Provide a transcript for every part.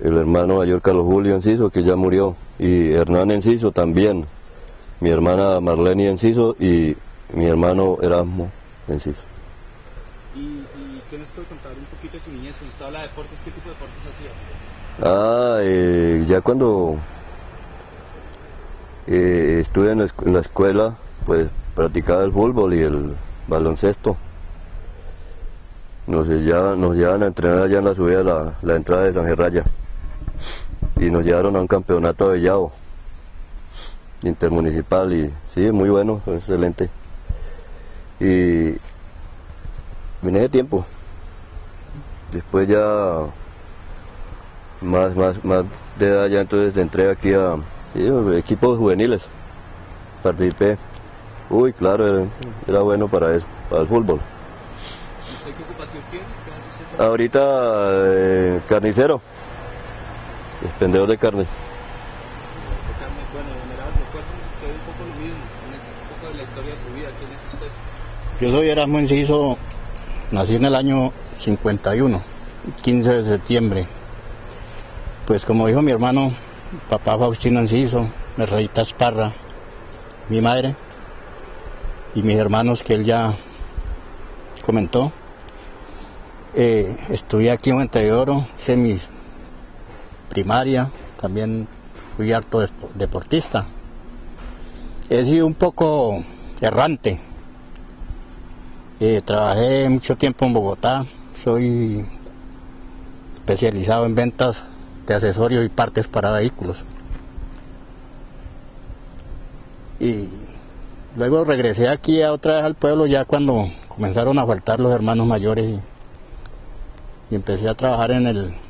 el hermano mayor Carlos Julio Enciso, que ya murió, y Hernán Enciso también, mi hermana Marlene Enciso y mi hermano Erasmo Enciso. ¿Y qué nos puede contar un poquito de su niñez? Cuando usted habla de deportes, ¿qué tipo de deportes hacía? Ya cuando estuve en la escuela, pues practicaba el fútbol y el baloncesto. Nos llevaban a entrenar allá en la subida de la entrada de San Gerraya y nos llevaron a un campeonato de Vellado intermunicipal y sí, muy bueno, excelente. Y vine de tiempo. Después ya más de edad, ya entonces entré aquí a equipos juveniles. Participé. Uy, claro, era bueno para eso, para el fútbol. ¿Usted qué ocupación tiene? ¿Qué hace usted? Ahorita carnicero, expendedor de carne. Bueno, don Erasmo, cuéntanos usted un poco lo mismo, un poco de la historia de su vida. ¿Quién es usted? Yo soy Erasmo Enciso, nací en el año 51, 15 de septiembre. Pues como dijo mi hermano, papá Faustino Enciso, Mercedes Parra, mi madre y mis hermanos que él ya comentó. Estudié aquí en Fuente de Oro, hice mi primaria, también fui harto deportista. He sido un poco errante. Trabajé mucho tiempo en Bogotá, soy especializado en ventas de accesorios y partes para vehículos. Y luego regresé aquí otra vez al pueblo ya cuando comenzaron a faltar los hermanos mayores y empecé a trabajar en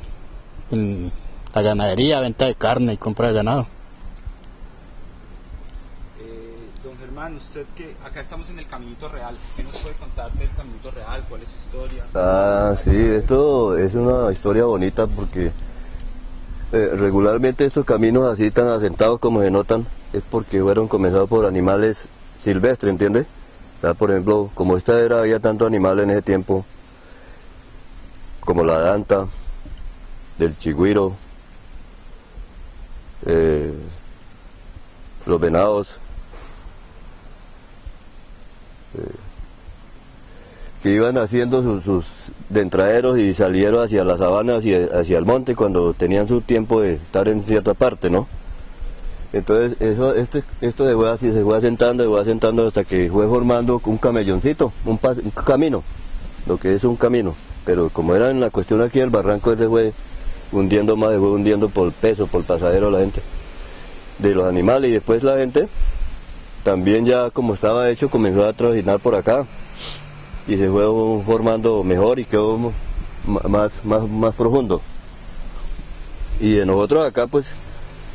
la ganadería, venta de carne y compra de ganado. Don Germán, usted que acá estamos en el Caminito Real, ¿qué nos puede contar del Caminito Real? ¿Cuál es su historia? Sí, esto es una historia bonita porque regularmente estos caminos así tan asentados como se notan es porque fueron comenzados por animales silvestres, ¿entiendes? O sea, por ejemplo, como esta era, había tantos animales en ese tiempo, como la danta, del chigüiro, los venados, que iban haciendo sus dentraderos y salieron hacia las sabanas y hacia el monte cuando tenían su tiempo de estar en cierta parte, ¿no? Entonces esto se fue asentando hasta que fue formando un camelloncito, un camino, lo que es un camino. Pero como era en la cuestión aquí del barranco, se fue hundiendo más, se fue hundiendo por el peso, por el pasadero la gente, de los animales. Y después la gente, también ya como estaba hecho, comenzó a transitar por acá. Y se fue formando mejor y quedó más profundo. Y de nosotros acá, pues,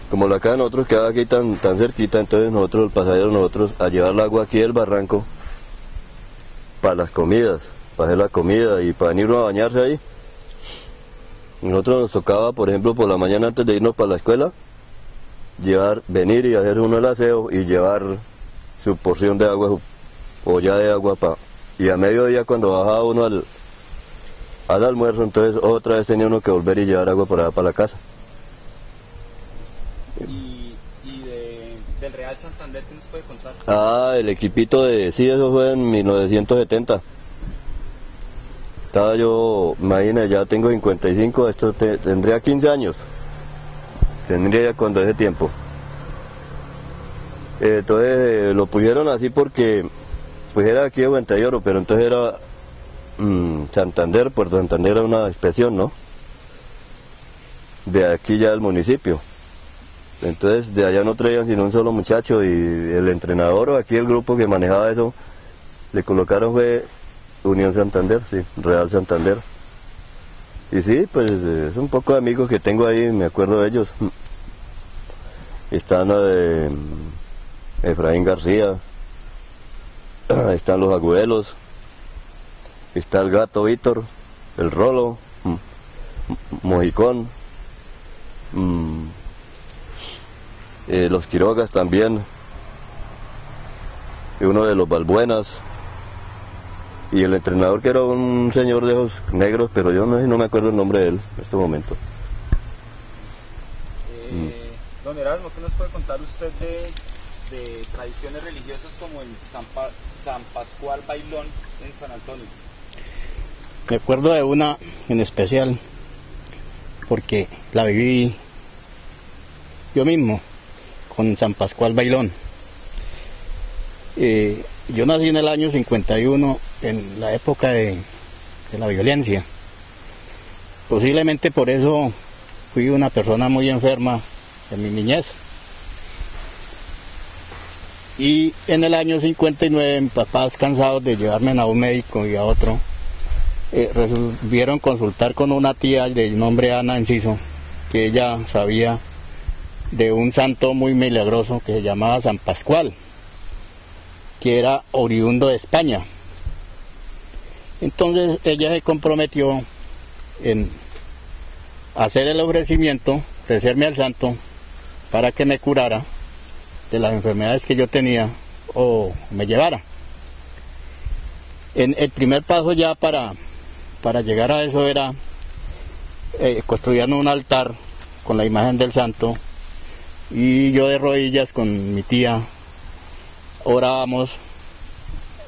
como la casa de nosotros queda aquí tan cerquita, entonces nosotros, el pasadero, a llevar el agua aquí del barranco para las comidas, para hacer la comida y para venir a bañarse ahí. Nosotros nos tocaba, por ejemplo, por la mañana antes de irnos para la escuela, venir y hacer uno el aseo y llevar su porción de agua, su olla de agua y a mediodía cuando bajaba uno al almuerzo, entonces otra vez tenía uno que volver y llevar agua para la casa. ¿Del Real Santander qué nos puede contar? El equipito sí, eso fue en 1970. Estaba yo, imagínate, ya tengo 55, tendría 15 años. Tendría ya cuando ese tiempo. Entonces lo pusieron así porque pues era aquí de Fuente de Oro, pero entonces era Santander, Puerto Santander era una expresión, ¿no? De aquí ya del municipio. Entonces de allá no traían sino un solo muchacho y el entrenador o aquí el grupo que manejaba eso, le colocaron fue Unión Santander, sí, Real Santander. Y sí, pues es un poco de amigos que tengo ahí, me acuerdo de ellos. Están Efraín García, están los Agüelos, está el Gato Víctor, el Rolo, Mojicón, los Quirogas también, y uno de los Balbuenas, y el entrenador que era un señor de ojos negros, pero yo no me acuerdo el nombre de él en este momento. Don Erasmo, ¿qué nos puede contar usted de tradiciones religiosas como el San Pascual Bailón en San Antonio? Me acuerdo de una en especial, porque la viví yo mismo, con San Pascual Bailón. Yo nací en el año 51, en la época de la violencia. Posiblemente por eso fui una persona muy enferma en mi niñez. Y en el año 59, mis papás, cansados de llevarme a un médico y a otro, resolvieron consultar con una tía de nombre Ana Enciso, que ella sabía de un santo muy milagroso que se llamaba San Pascual, que era oriundo de España. Entonces ella se comprometió en hacer el ofrecimiento, ofrecerme al santo para que me curara de las enfermedades que yo tenía o me llevara. El primer paso ya para llegar a eso era construir un altar con la imagen del santo, y yo de rodillas con mi tía orábamos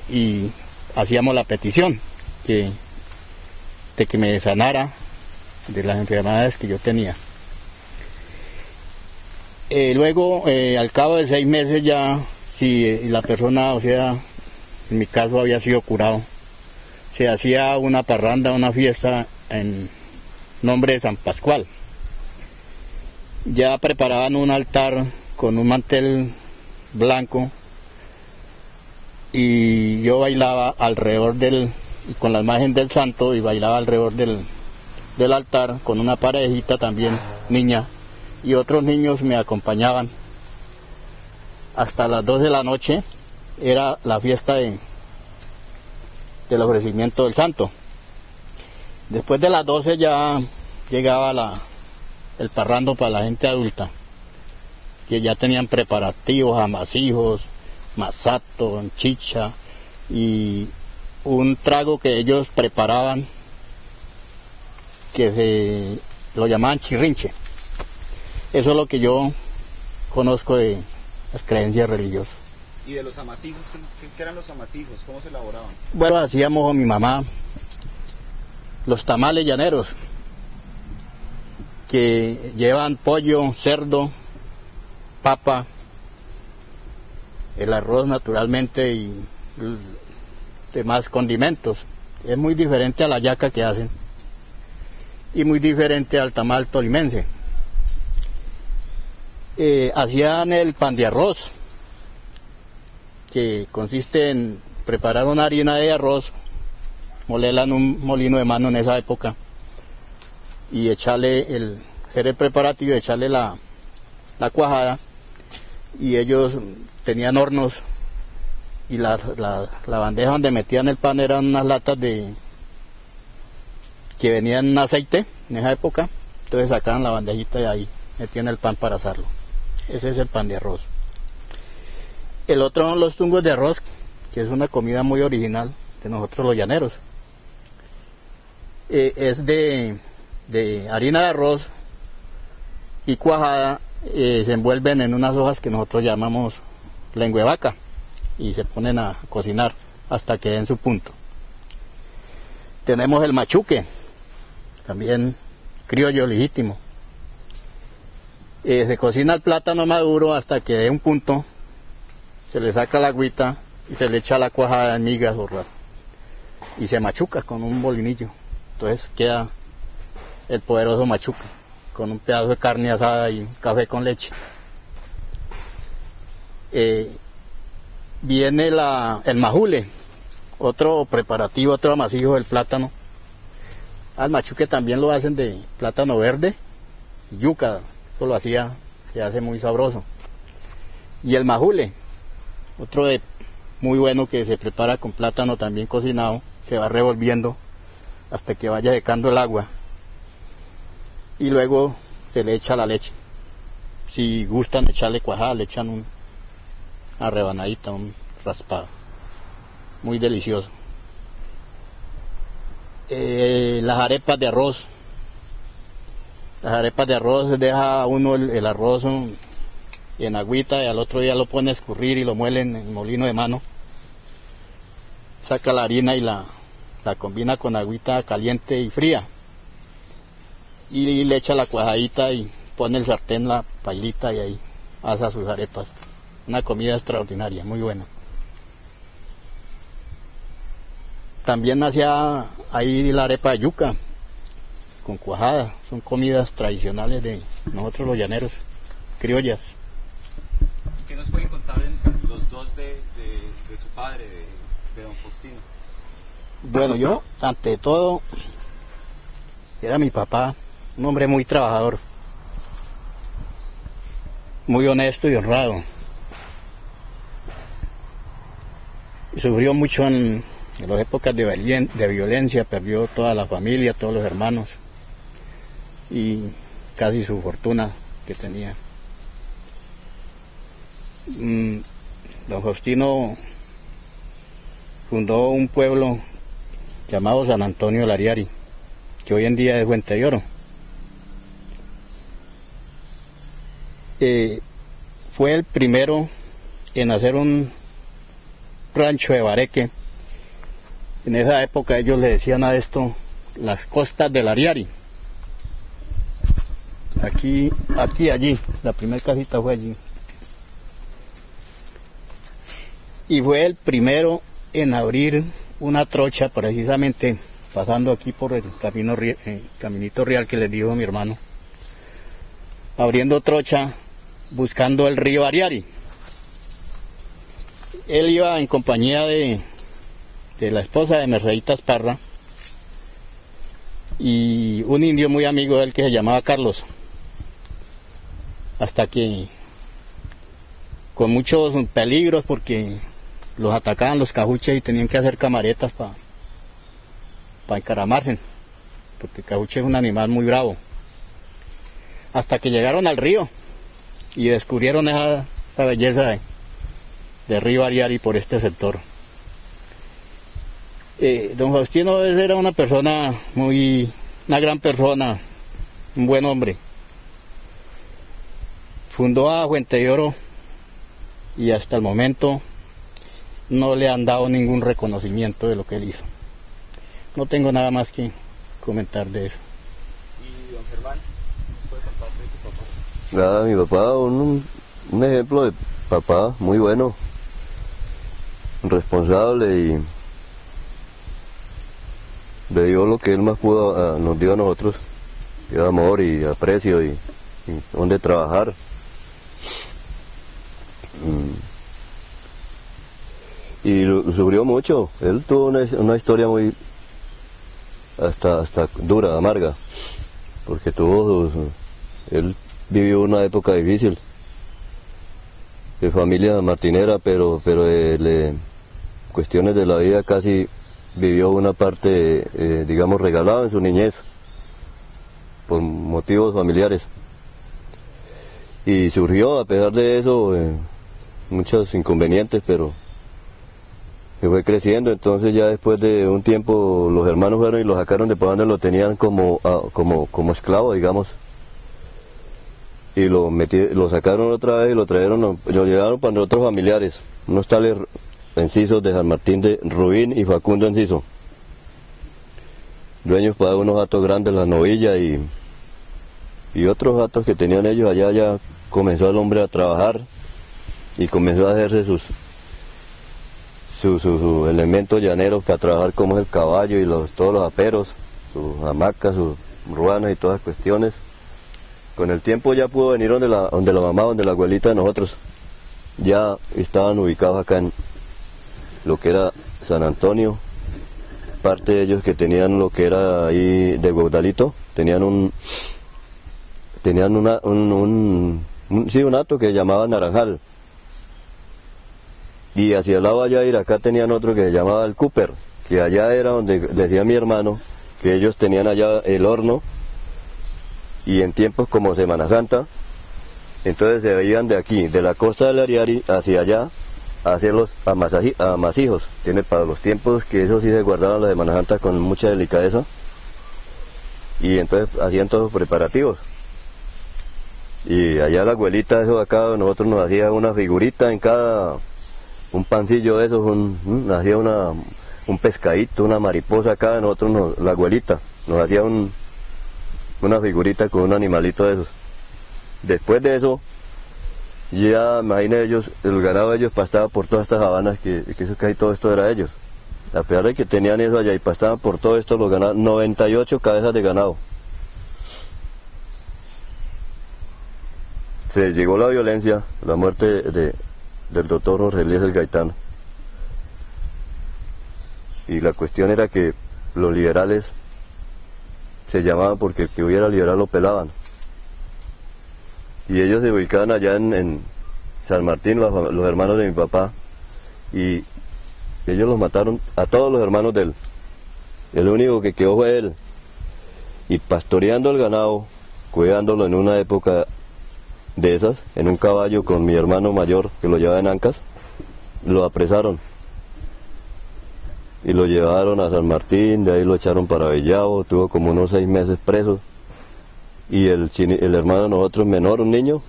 y hacíamos la petición de que me sanara de las enfermedades que yo tenía. Luego, al cabo de 6 meses ya, si la persona, o sea, en mi caso había sido curado, se hacía una parranda, una fiesta en nombre de San Pascual. Ya preparaban un altar con un mantel blanco y yo bailaba alrededor con la imagen del santo, y bailaba alrededor del altar con una parejita también, niña, y otros niños me acompañaban. Hasta las 2 de la noche era la fiesta del ofrecimiento del santo. Después de las 12 ya llegaba el parrando para la gente adulta, que ya tenían preparativos, amasijos, masato, chicha y un trago que ellos preparaban que lo llamaban chirrinche. Eso es lo que yo conozco de las creencias religiosas. ¿Y de los amasijos? ¿Qué eran los amasijos? ¿Cómo se elaboraban? Bueno, hacíamos con mi mamá los tamales llaneros, que llevan pollo, cerdo, papa, el arroz naturalmente y demás condimentos. Es muy diferente a la yaca que hacen y muy diferente al tamal tolimense. Hacían el pan de arroz, que consiste en preparar una harina de arroz, molerla en un molino de mano en esa época, y hacer el preparativo, echarle la cuajada, y ellos tenían hornos, y la bandeja donde metían el pan eran unas latas que venían en aceite en esa época. Entonces sacaban la bandejita de ahí, metían el pan para asarlo. Ese es el pan de arroz. El otro son los tungos de arroz, que es una comida muy original de nosotros los llaneros. Es de harina de arroz y cuajada, se envuelven en unas hojas que nosotros llamamos lengua de vaca, y se ponen a cocinar hasta que den su punto. Tenemos el machuque, también criollo legítimo. Se cocina el plátano maduro hasta que dé un punto, se le saca la agüita y se le echa la cuajada en migas y se machuca con un molinillo. Entonces queda el poderoso machuca, con un pedazo de carne asada y un café con leche. Viene el majule, otro preparativo, otro amasijo del plátano. Al machuque también lo hacen de plátano verde y yuca, eso se hace muy sabroso. Y el majule, otro muy bueno, que se prepara con plátano también cocinado, se va revolviendo hasta que vaya secando el agua, y luego se le echa la leche. Si gustan echarle cuajada, le echan una rebanadita, un raspado, muy delicioso. Las arepas de arroz. Las arepas de arroz deja uno el arroz en agüita, y al otro día lo pone a escurrir y lo muele en el molino de mano. Saca la harina y la combina con agüita caliente y fría. Y le echa la cuajadita y pone el sartén, la pailita, y ahí asa sus arepas. Una comida extraordinaria, muy buena. También hacía ahí la arepa de yuca con cuajada. Son comidas tradicionales de nosotros los llaneros, criollas. ¿Qué nos pueden contar los dos de su padre, de don Faustino? Bueno, yo, ante todo, era mi papá, un hombre muy trabajador, muy honesto y honrado. Y sufrió mucho en las épocas de violencia, perdió toda la familia, todos los hermanos y casi su fortuna que tenía. Don Faustino fundó un pueblo llamado San Antonio del Ariari, que hoy en día es Fuente de Oro. Fue el primero en hacer un rancho de bareque. En esa época ellos le decían a esto las costas del Ariari. Aquí, allí, la primera casita fue allí. Y fue el primero en abrir una trocha, precisamente pasando aquí por el caminito real que les dijo mi hermano, abriendo trocha buscando el río Ariari. Él iba en compañía de la esposa de Merceditas Parra y un indio muy amigo de él que se llamaba Carlos, hasta que con muchos peligros, porque los atacaban los cajuches y tenían que hacer camaretas para encaramarse, porque el cajuche es un animal muy bravo. Hasta que llegaron al río y descubrieron esa belleza de río Ariari por este sector. Don Faustino era una persona una gran persona, un buen hombre. Fundó a Fuente de Oro y hasta el momento no le han dado ningún reconocimiento de lo que él hizo. No tengo nada más que comentar de eso. ¿Y don Germán? ¿Nos puede contar de su papá? Nada, mi papá, un ejemplo de papá muy bueno, responsable, y le dio lo que él más pudo, nos dio a nosotros, dio amor y aprecio y donde trabajar. Y sufrió mucho. Él tuvo una historia muy hasta dura, amarga, porque él vivió una época difícil de familia martinera, pero cuestiones de la vida casi vivió una parte, digamos, regalada en su niñez por motivos familiares, y surgió a pesar de eso muchos inconvenientes, pero que fue creciendo. Entonces ya después de un tiempo los hermanos fueron y lo sacaron de por donde lo tenían como esclavo, digamos, y lo sacaron otra vez y lo llevaron para otros familiares, unos tales Encisos de San Martín de Rubín y Facundo Enciso, dueños para unos gatos grandes, la novilla y otros gatos que tenían ellos allá. Ya comenzó el hombre a trabajar y comenzó a hacerse sus elementos llaneros para trabajar, como es el caballo y todos los aperos, sus hamacas, sus ruanas y todas las cuestiones. Con el tiempo ya pudo venir donde la mamá, donde la abuelita de nosotros. Ya estaban ubicados acá en lo que era San Antonio. Parte de ellos que tenían lo que era ahí de Guadalito, tenían un hato que llamaban Naranjal. Y hacia el lado allá ir acá tenían otro que se llamaba el Cooper, que allá era donde decía mi hermano que ellos tenían allá el horno, y en tiempos como Semana Santa, entonces se veían de aquí, de la costa del Ariari hacia allá, a hacer los amasijos. Tiene para los tiempos que eso sí se guardaban la Semana Santa con mucha delicadeza, y entonces hacían todos los preparativos. Y allá la abuelita, eso de acá, nosotros nos hacía una figurita en cada, un pancillo de esos, hacía un pescadito, una mariposa acá, la abuelita, nos hacía una figurita con un animalito de esos. Después de eso, ya imagínense ellos, el ganado de ellos pastaba por todas estas sabanas, que eso casi todo esto era de ellos. A pesar de que tenían eso allá y pastaban por todo esto los ganados, 98 cabezas de ganado. Se llegó la violencia, la muerte del doctor Jorge Eliezer Gaitán. Y la cuestión era que los liberales se llamaban porque el que hubiera liberal lo pelaban. Y ellos se ubicaban allá en San Martín, los hermanos de mi papá, y ellos los mataron a todos los hermanos de él. El único que quedó fue él. Y pastoreando el ganado, cuidándolo en una época de esas, en un caballo con mi hermano mayor que lo llevaba en ancas, lo apresaron. Y lo llevaron a San Martín, de ahí lo echaron para Bellao, tuvo como unos 6 meses preso. Y el hermano de nosotros menor, un niño,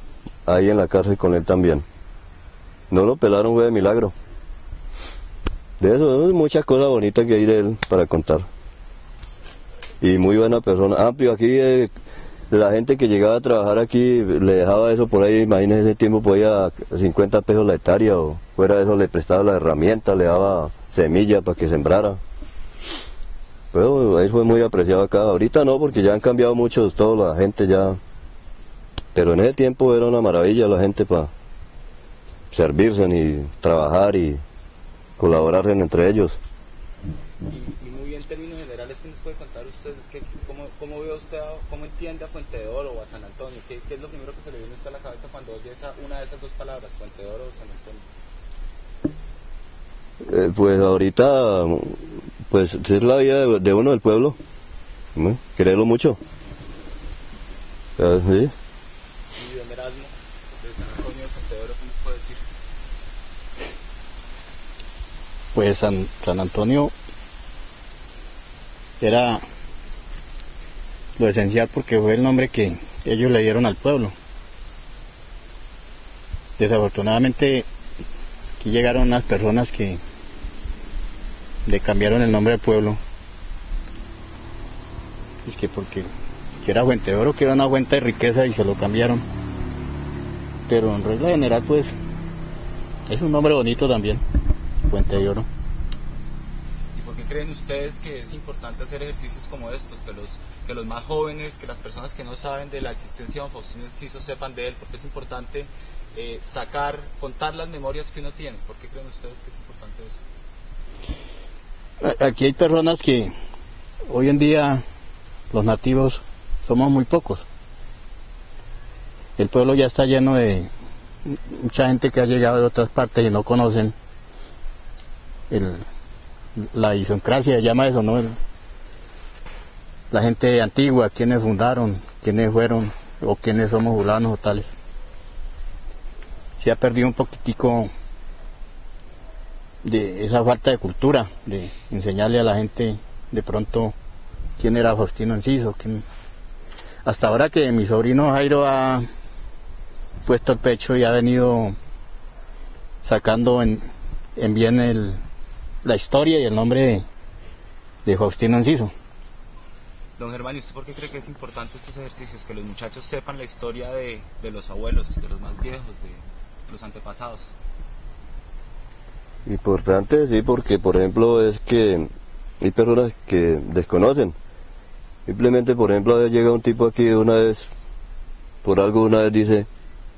ahí en la cárcel con él también. No lo pelaron, fue de milagro. De eso, hay muchas cosas bonitas que hay de él para contar. Y muy buena persona. Amplio aquí, la gente que llegaba a trabajar aquí le dejaba eso por ahí, imagínense, ese tiempo podía 50 pesos la hectárea, o fuera de eso le prestaba la herramienta, le daba semilla para que sembrara. Pero ahí fue muy apreciado acá. Ahorita no, porque ya han cambiado mucho, toda la gente ya. Pero en ese tiempo era una maravilla la gente para servirse y trabajar y colaborar entre ellos. Y muy bien, en términos generales, ¿qué nos puede contar usted? ¿Cómo ve usted, cómo entiende a Fuente de Oro o a San Antonio? ¿Qué es lo primero que se le viene a usted a la cabeza cuando oye una de esas dos palabras, Fuente de Oro o San Antonio? Pues ahorita, pues es la vida de uno del pueblo, ¿no? Quererlo mucho. Sí. Y don Erasmo, de San Antonio de Fuente de Oro, ¿qué nos puede decir? Pues San Antonio era lo esencial porque fue el nombre que ellos le dieron al pueblo. Desafortunadamente aquí llegaron unas personas que le cambiaron el nombre al pueblo. Es que porque que era Fuente de Oro, que era una fuente de riqueza, y se lo cambiaron. Pero en regla general pues es un nombre bonito también, Fuente de Oro. ¿Y por qué creen ustedes que es importante hacer ejercicios como estos? Que los más jóvenes, que las personas que no saben de la existencia de don Faustino Enciso sepan de él. ¿Por qué es importante contar las memorias que uno tiene? ¿Por qué creen ustedes que es importante eso? Aquí hay personas que hoy en día los nativos somos muy pocos. El pueblo ya está lleno de mucha gente que ha llegado de otras partes y no conocen la idiosincrasia, se llama eso, ¿no? La gente antigua, quienes fundaron, quienes fueron o quienes somos fulanos o tales. Se ha perdido un poquitico de esa falta de cultura, de enseñarle a la gente de pronto quién era Faustino Enciso. Hasta ahora que mi sobrino Jairo ha puesto el pecho y ha venido sacando en bien la historia y el nombre de Faustino Enciso. Don Germán, ¿y usted por qué cree que es importante estos ejercicios? Que los muchachos sepan la historia de los abuelos, de los más viejos, de los antepasados. Importante, sí, porque por ejemplo es que hay personas que desconocen. Simplemente, por ejemplo, llega un tipo aquí una vez, por algo una vez dice,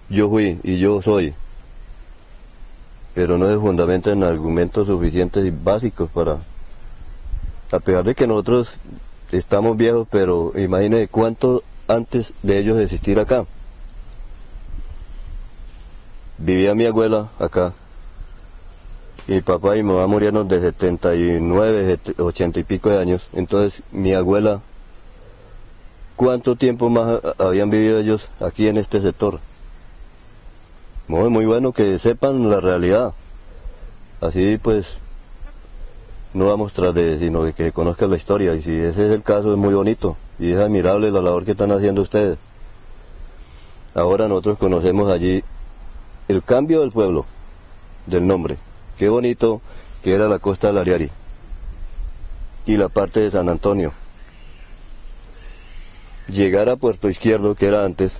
yo fui y yo soy. Pero no se fundamenta en argumentos suficientes y básicos para... A pesar de que nosotros estamos viejos, pero imagínense cuánto antes de ellos existir acá. Vivía mi abuela acá. Y mi papá y mi mamá murieron de 79, 80 y pico de años. Entonces mi abuela, ¿cuánto tiempo más habían vivido ellos aquí en este sector? Muy bueno que sepan la realidad. Así pues, no vamos tras sino de que conozcan la historia. Y si ese es el caso, es muy bonito. Y es admirable la labor que están haciendo ustedes. ahora nosotros conocemos allí el cambio del pueblo, del nombre. Qué bonito que era la costa del Ariari y la parte de San Antonio. Llegar a Puerto Izquierdo, que era antes,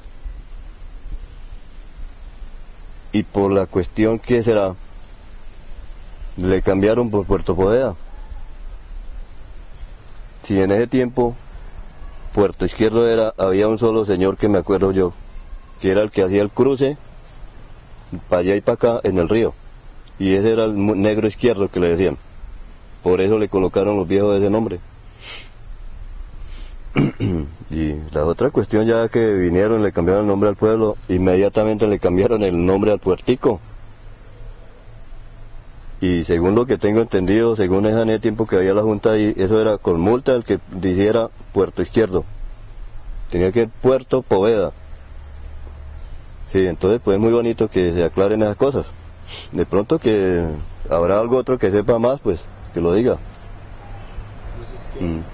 y por la cuestión que será, le cambiaron por Puerto Poveda. Si en ese tiempo Puerto Izquierdo había un solo señor que me acuerdo yo, que era el que hacía el cruce para allá y para acá en el río, y ese era el negro izquierdo que le decían, por eso le colocaron los viejos ese nombre. Y la otra cuestión, ya que vinieron, le cambiaron el nombre al pueblo, inmediatamente le cambiaron el nombre al puertico. Y según lo que tengo entendido, según ese tiempo que había la junta ahí, eso era con multa el que dijera Puerto Izquierdo. Tenía que ir Puerto Poveda. Sí, entonces pues es muy bonito que se aclaren esas cosas. De pronto que habrá algo otro que sepa más, pues que lo diga. Entonces,